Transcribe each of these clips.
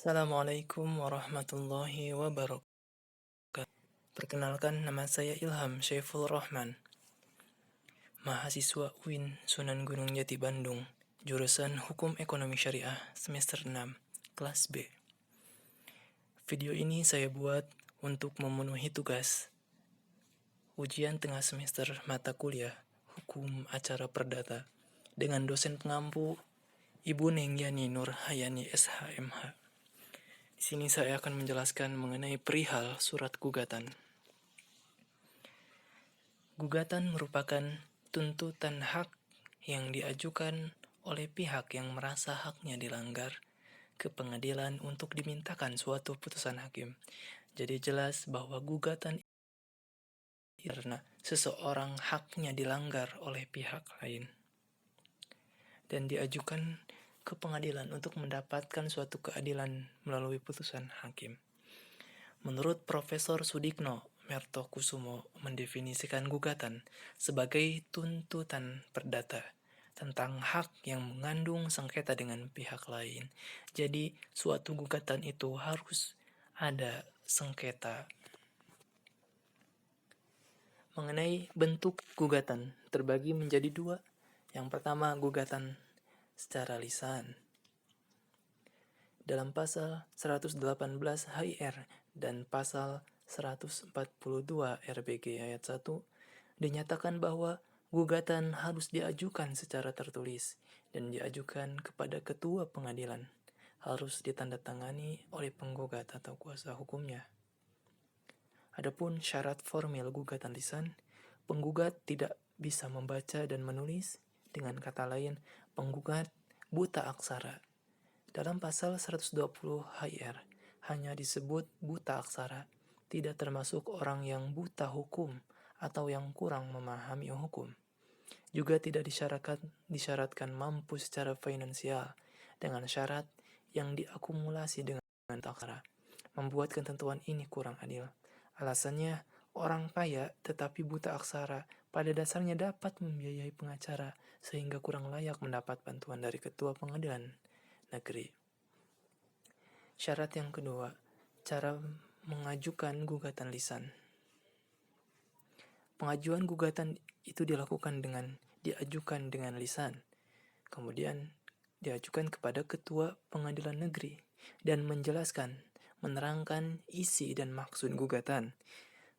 Assalamualaikum warahmatullahi wabarakatuh. Perkenalkan, nama saya Ilham Syaiful Rahman, mahasiswa UIN Sunan Gunung Jati Bandung, jurusan Hukum Ekonomi Syariah semester 6, kelas B. Video ini saya buat untuk memenuhi tugas ujian tengah semester mata kuliah Hukum Acara Perdata dengan dosen pengampu Ibu Nengyani Nur Hayani SHMH. Di sini saya akan menjelaskan mengenai perihal surat gugatan. Gugatan merupakan tuntutan hak yang diajukan oleh pihak yang merasa haknya dilanggar ke pengadilan untuk dimintakan suatu putusan hakim. Jadi jelas bahwa gugatan karena seseorang haknya dilanggar oleh pihak lain dan diajukan ke pengadilan untuk mendapatkan suatu keadilan melalui putusan hakim. Menurut Profesor Sudikno Mertokusumo mendefinisikan gugatan sebagai tuntutan perdata tentang hak yang mengandung sengketa dengan pihak lain. Jadi suatu gugatan itu harus ada sengketa. Mengenai bentuk gugatan terbagi menjadi dua. Yang pertama, gugatan secara lisan. Dalam pasal 118 HIR dan pasal 142 RBG ayat 1 dinyatakan bahwa gugatan harus diajukan secara tertulis dan diajukan kepada ketua pengadilan, harus ditandatangani oleh penggugat atau kuasa hukumnya. Adapun syarat formil gugatan lisan, penggugat tidak bisa membaca dan menulis, dengan kata lain, penggugat buta aksara. Dalam pasal 120 HIR hanya disebut buta aksara, tidak termasuk orang yang buta hukum atau yang kurang memahami hukum. Juga tidak disyaratkan mampu secara finansial dengan syarat yang diakumulasi dengan aksara. Membuat ketentuan ini kurang adil. Alasannya, orang kaya tetapi buta aksara pada dasarnya dapat membiayai pengacara sehingga kurang layak mendapat bantuan dari ketua pengadilan negeri. Syarat yang kedua, cara mengajukan gugatan lisan. Pengajuan gugatan itu diajukan dengan lisan. Kemudian diajukan kepada ketua pengadilan negeri dan menerangkan isi dan maksud gugatan.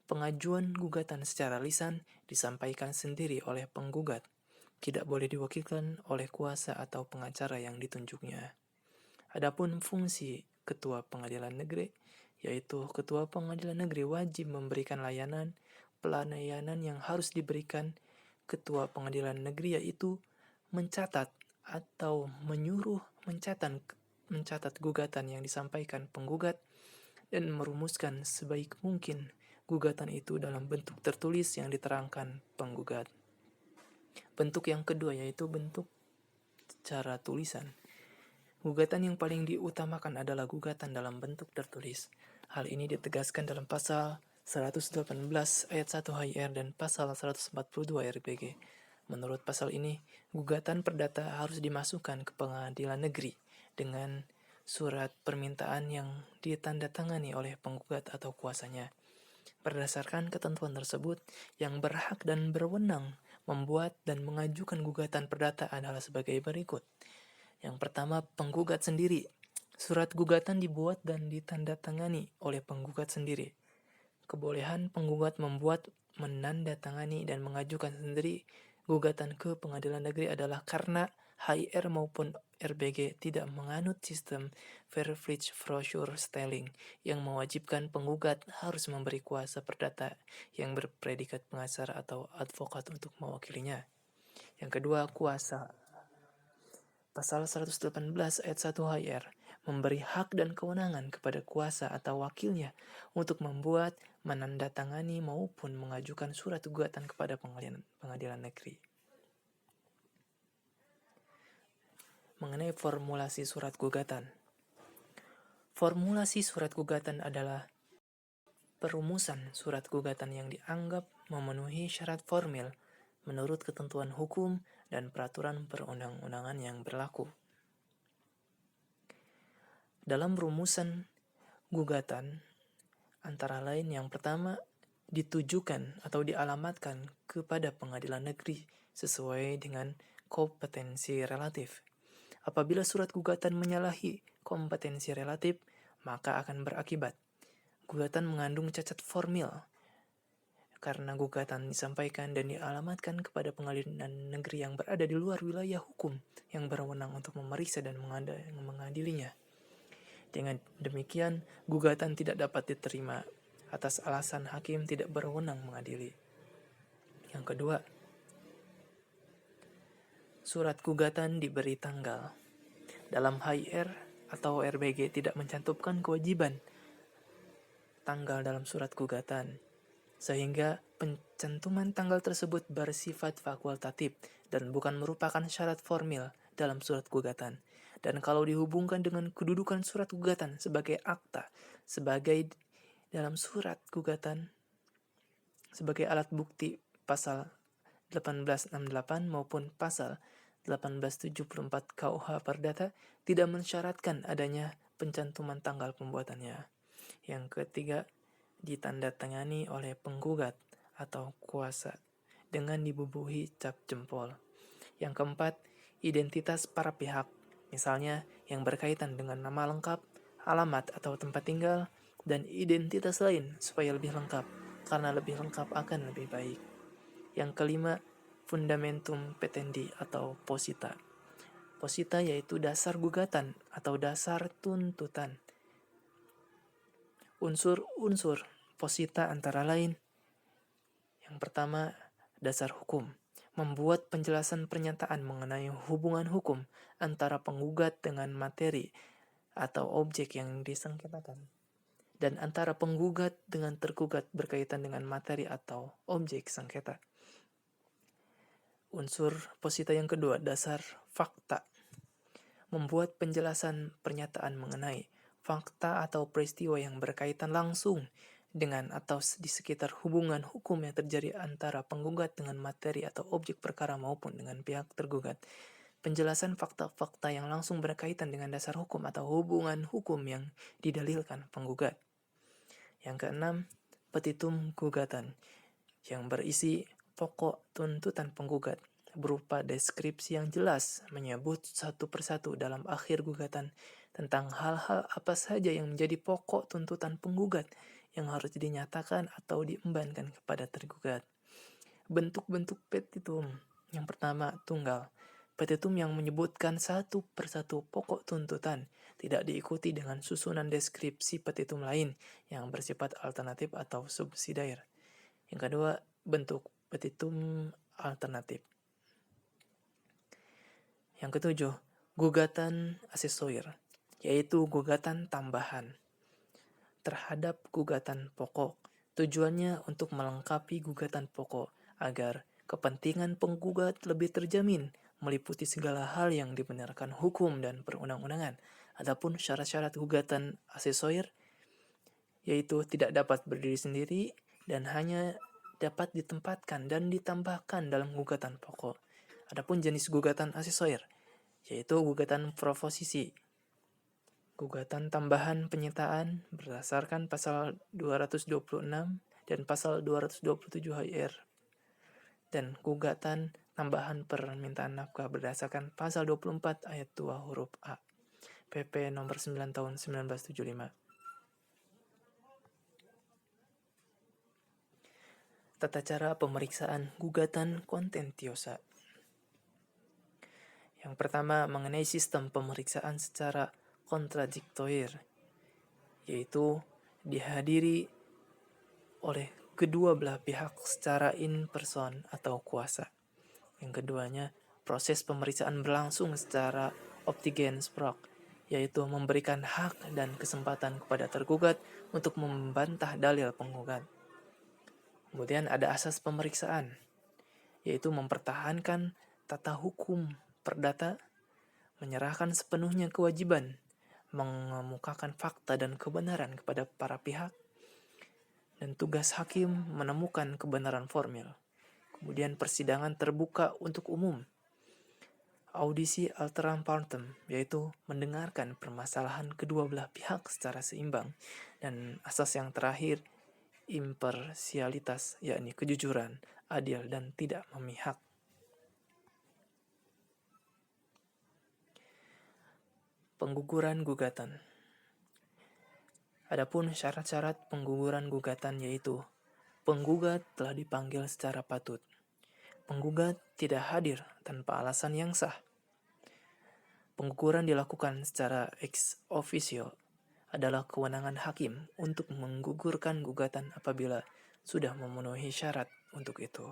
Pengajuan gugatan secara lisan disampaikan sendiri oleh penggugat, tidak boleh diwakilkan oleh kuasa atau pengacara yang ditunjuknya. Adapun fungsi ketua pengadilan negeri, yaitu ketua pengadilan negeri wajib memberikan pelayanan yang harus diberikan ketua pengadilan negeri, yaitu mencatat atau menyuruh mencatat gugatan yang disampaikan penggugat dan merumuskan sebaik mungkin gugatan itu dalam bentuk tertulis yang diterangkan penggugat. Bentuk yang kedua yaitu bentuk secara tulisan. Gugatan yang paling diutamakan adalah gugatan dalam bentuk tertulis. Hal ini ditegaskan dalam pasal 118 ayat 1 HIR dan pasal 142 RBG. Menurut pasal ini, gugatan perdata harus dimasukkan ke pengadilan negeri dengan surat permintaan yang ditandatangani oleh penggugat atau kuasanya. Berdasarkan ketentuan tersebut, yang berhak dan berwenang membuat dan mengajukan gugatan perdata adalah sebagai berikut. Yang pertama, penggugat sendiri. Surat gugatan dibuat dan ditandatangani oleh penggugat sendiri. Kebolehan penggugat membuat, menandatangani, dan mengajukan sendiri gugatan ke pengadilan negeri adalah karena HIR maupun RBG tidak menganut sistem Verpflicht Stelling yang mewajibkan penggugat harus memberi kuasa perdata yang berpredikat pengacara atau advokat untuk mewakilinya. Yang kedua, kuasa. Pasal 118 ayat 1 HIR memberi hak dan kewenangan kepada kuasa atau wakilnya untuk membuat, menandatangani maupun mengajukan surat gugatan kepada pengadilan negeri. Mengenai formulasi surat gugatan. Formulasi surat gugatan adalah perumusan surat gugatan yang dianggap memenuhi syarat formil menurut ketentuan hukum dan peraturan perundang-undangan yang berlaku. Dalam rumusan gugatan, antara lain yang pertama ditujukan atau dialamatkan kepada pengadilan negeri sesuai dengan kompetensi relatif. Apabila surat gugatan menyalahi kompetensi relatif, maka akan berakibat gugatan mengandung cacat formil karena gugatan disampaikan dan dialamatkan kepada pengadilan negeri yang berada di luar wilayah hukum yang berwenang untuk memeriksa dan mengadilinya. Dengan demikian, gugatan tidak dapat diterima atas alasan hakim tidak berwenang mengadili. Yang kedua, surat gugatan diberi tanggal. Dalam HIR atau RBG tidak mencantumkan kewajiban tanggal dalam surat gugatan, sehingga pencantuman tanggal tersebut bersifat fakultatif dan bukan merupakan syarat formil dalam surat gugatan. Dan kalau dihubungkan dengan kedudukan surat gugatan sebagai akta, sebagai dalam surat gugatan, sebagai alat bukti pasal 1868 maupun pasal 1874 KUH Perdata tidak mensyaratkan adanya pencantuman tanggal pembuatannya. Yang ketiga, ditandatangani oleh penggugat atau kuasa dengan dibubuhi cap jempol. Yang keempat, identitas para pihak, misalnya yang berkaitan dengan nama lengkap, alamat atau tempat tinggal, dan identitas lain supaya lebih lengkap, karena lebih lengkap akan lebih baik. Yang kelima, fundamentum petendi atau posita. Posita yaitu dasar gugatan atau dasar tuntutan. Unsur-unsur posita antara lain: yang pertama, dasar hukum. Membuat penjelasan pernyataan mengenai hubungan hukum antara penggugat dengan materi atau objek yang disengketakan, dan antara penggugat dengan tergugat berkaitan dengan materi atau objek sengketa. Unsur posita yang kedua, dasar fakta. Membuat penjelasan pernyataan mengenai fakta atau peristiwa yang berkaitan langsung dengan atau di sekitar hubungan hukum yang terjadi antara penggugat dengan materi atau objek perkara maupun dengan pihak tergugat. Penjelasan fakta-fakta yang langsung berkaitan dengan dasar hukum atau hubungan hukum yang didalilkan penggugat. Yang keenam, petitum gugatan yang berisi pokok tuntutan penggugat berupa deskripsi yang jelas menyebut satu persatu dalam akhir gugatan tentang hal-hal apa saja yang menjadi pokok tuntutan penggugat yang harus dinyatakan atau diembankan kepada tergugat. Bentuk-bentuk petitum. Yang pertama, tunggal. Petitum yang menyebutkan satu persatu pokok tuntutan, tidak diikuti dengan susunan deskripsi petitum lain yang bersifat alternatif atau subsidiar. Yang kedua, bentuk petitum alternatif. Yang ketujuh, gugatan asesoir, yaitu gugatan tambahan terhadap gugatan pokok. Tujuannya untuk melengkapi gugatan pokok agar kepentingan penggugat lebih terjamin, meliputi segala hal yang dibenarkan hukum dan perundang-undangan. Adapun syarat-syarat gugatan asesoir yaitu tidak dapat berdiri sendiri dan hanya dapat ditempatkan dan ditambahkan dalam gugatan pokok. Adapun jenis gugatan asesoir yaitu gugatan proposisi, gugatan tambahan penyitaan berdasarkan pasal 226 dan pasal 227 HIR, dan gugatan tambahan permintaan nafkah berdasarkan pasal 24 ayat 2 huruf A PP nomor 9 tahun 1975. Tata cara pemeriksaan gugatan kontentiosa. Yang pertama, mengenai sistem pemeriksaan secara kontradiktoir, yaitu dihadiri oleh kedua belah pihak secara in person atau kuasa. Yang keduanya, proses pemeriksaan berlangsung secara optigens proc, yaitu memberikan hak dan kesempatan kepada tergugat untuk membantah dalil penggugat. Kemudian ada asas pemeriksaan, yaitu mempertahankan tata hukum perdata, menyerahkan sepenuhnya kewajiban, mengemukakan fakta dan kebenaran kepada para pihak, dan tugas hakim menemukan kebenaran formil. Kemudian persidangan terbuka untuk umum. Audisi alteram partem, yaitu mendengarkan permasalahan kedua belah pihak secara seimbang. Dan asas yang terakhir, imparsialitas, yakni kejujuran, adil, dan tidak memihak. Pengguguran gugatan. Adapun syarat-syarat pengguguran gugatan yaitu penggugat telah dipanggil secara patut. Penggugat tidak hadir tanpa alasan yang sah. Pengguguran dilakukan secara ex officio, adalah kewenangan hakim untuk menggugurkan gugatan apabila sudah memenuhi syarat untuk itu.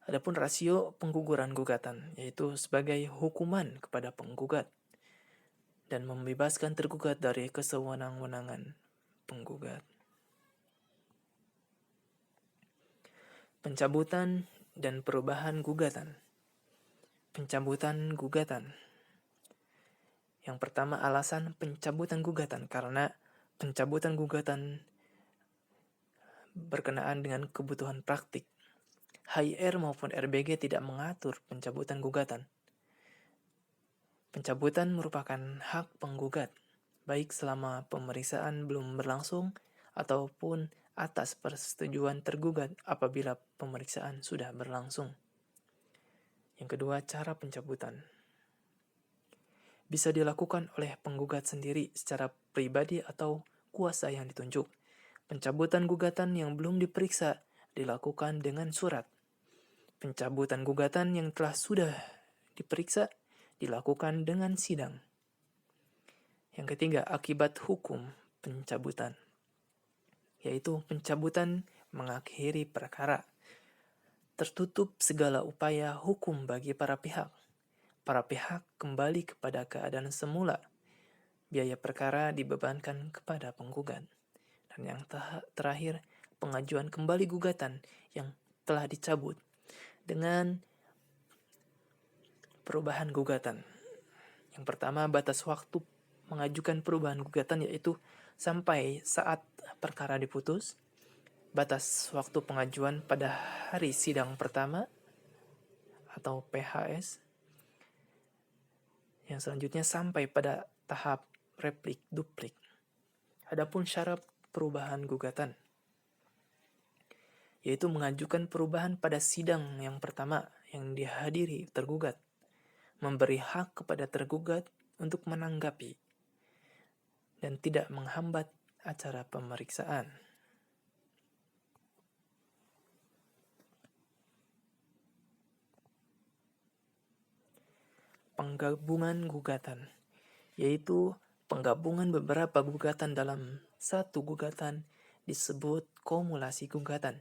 Adapun rasio pengguguran gugatan yaitu sebagai hukuman kepada penggugat dan membebaskan tergugat dari kesewenang-wenangan penggugat. Pencabutan dan perubahan gugatan. Pencabutan gugatan. Yang pertama, alasan pencabutan gugatan karena pencabutan gugatan berkenaan dengan kebutuhan praktik. HIR maupun RBG tidak mengatur pencabutan gugatan. Pencabutan merupakan hak penggugat, baik selama pemeriksaan belum berlangsung ataupun atas persetujuan tergugat apabila pemeriksaan sudah berlangsung. Yang kedua, cara pencabutan. Bisa dilakukan oleh penggugat sendiri secara pribadi atau kuasa yang ditunjuk. Pencabutan gugatan yang belum diperiksa dilakukan dengan surat. Pencabutan gugatan yang telah sudah diperiksa dilakukan dengan sidang. Yang ketiga, akibat hukum pencabutan, yaitu pencabutan mengakhiri perkara. Tertutup segala upaya hukum bagi para pihak. Para pihak kembali kepada keadaan semula. Biaya perkara dibebankan kepada penggugat. Dan yang terakhir, pengajuan kembali gugatan yang telah dicabut dengan perubahan gugatan. Yang pertama, batas waktu mengajukan perubahan gugatan yaitu sampai saat perkara diputus. Batas waktu pengajuan pada hari sidang pertama atau PHS. Yang selanjutnya sampai pada tahap replik duplik. Adapun syarat perubahan gugatan yaitu mengajukan perubahan pada sidang yang pertama yang dihadiri tergugat, memberi hak kepada tergugat untuk menanggapi dan tidak menghambat acara pemeriksaan. Penggabungan gugatan, yaitu penggabungan beberapa gugatan dalam satu gugatan disebut kumulasi gugatan,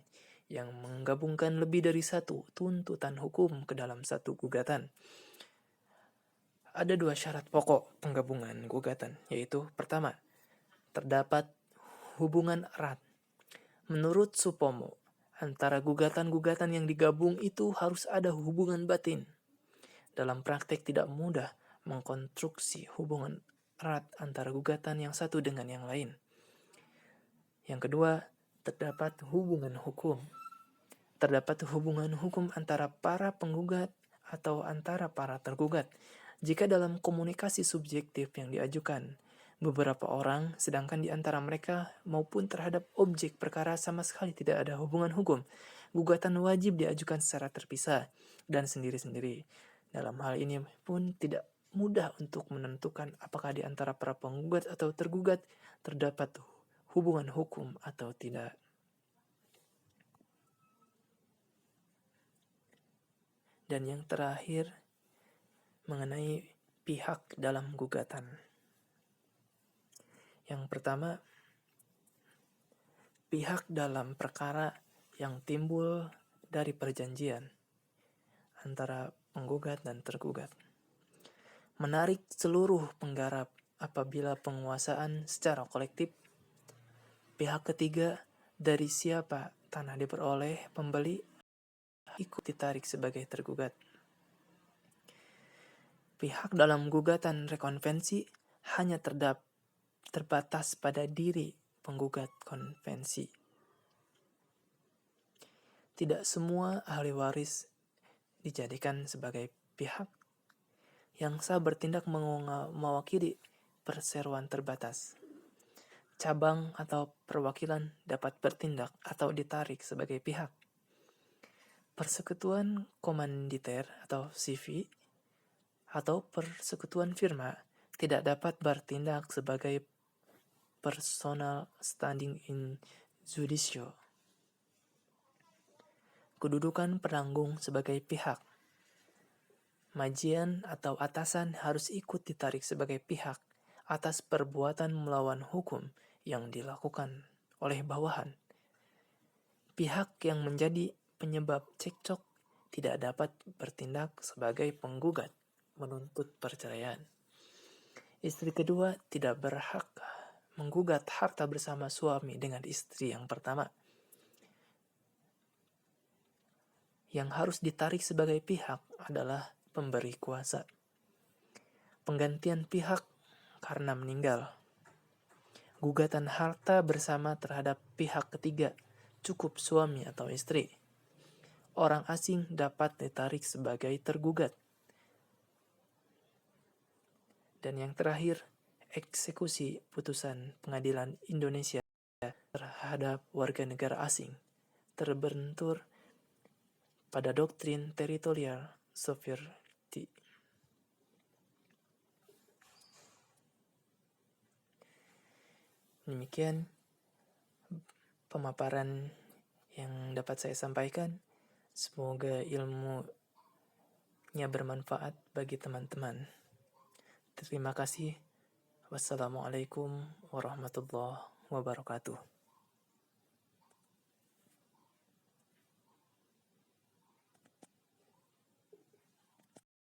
yang menggabungkan lebih dari satu tuntutan hukum ke dalam satu gugatan. Ada dua syarat pokok penggabungan gugatan, yaitu pertama, terdapat hubungan erat. Menurut Supomo, antara gugatan-gugatan yang digabung itu harus ada hubungan batin. Dalam praktek tidak mudah mengkonstruksi hubungan erat antara gugatan yang satu dengan yang lain. Yang kedua, terdapat hubungan hukum. Terdapat hubungan hukum antara para penggugat atau antara para tergugat. Jika dalam komunikasi subjektif yang diajukan beberapa orang, sedangkan di antara mereka maupun terhadap objek perkara sama sekali tidak ada hubungan hukum, gugatan wajib diajukan secara terpisah dan sendiri-sendiri. Dalam hal ini pun tidak mudah untuk menentukan apakah di antara para penggugat atau tergugat terdapat hubungan hukum atau tidak. Dan yang terakhir, mengenai pihak dalam gugatan. Yang pertama, pihak dalam perkara yang timbul dari perjanjian antara penggugat dan tergugat. Menarik seluruh penggarap apabila penguasaan secara kolektif. Pihak ketiga dari siapa tanah diperoleh pembeli ikut ditarik sebagai tergugat. Pihak dalam gugatan rekonvensi hanya terbatas pada diri penggugat konvensi. Tidak semua ahli waris dijadikan sebagai pihak yang sah bertindak mewakili perseroan terbatas. Cabang atau perwakilan dapat bertindak atau ditarik sebagai pihak. Persekutuan komanditer atau CV atau persekutuan firma tidak dapat bertindak sebagai personal standing in judicio. Kedudukan penanggung sebagai pihak. Majian atau atasan harus ikut ditarik sebagai pihak atas perbuatan melawan hukum yang dilakukan oleh bawahan. Pihak yang menjadi penyebab cekcok tidak dapat bertindak sebagai penggugat menuntut perceraian. Istri kedua tidak berhak menggugat harta bersama suami dengan istri yang pertama. Yang harus ditarik sebagai pihak adalah pemberi kuasa. Penggantian pihak karena meninggal. Gugatan harta bersama terhadap pihak ketiga, cukup suami atau istri. Orang asing dapat ditarik sebagai tergugat. Dan yang terakhir, eksekusi putusan pengadilan Indonesia terhadap warga negara asing terbentur pada doktrin territorial sovereignty. Demikian pemaparan yang dapat saya sampaikan. Semoga ilmunya bermanfaat bagi teman-teman. Terima kasih. Wassalamualaikum warahmatullahi wabarakatuh.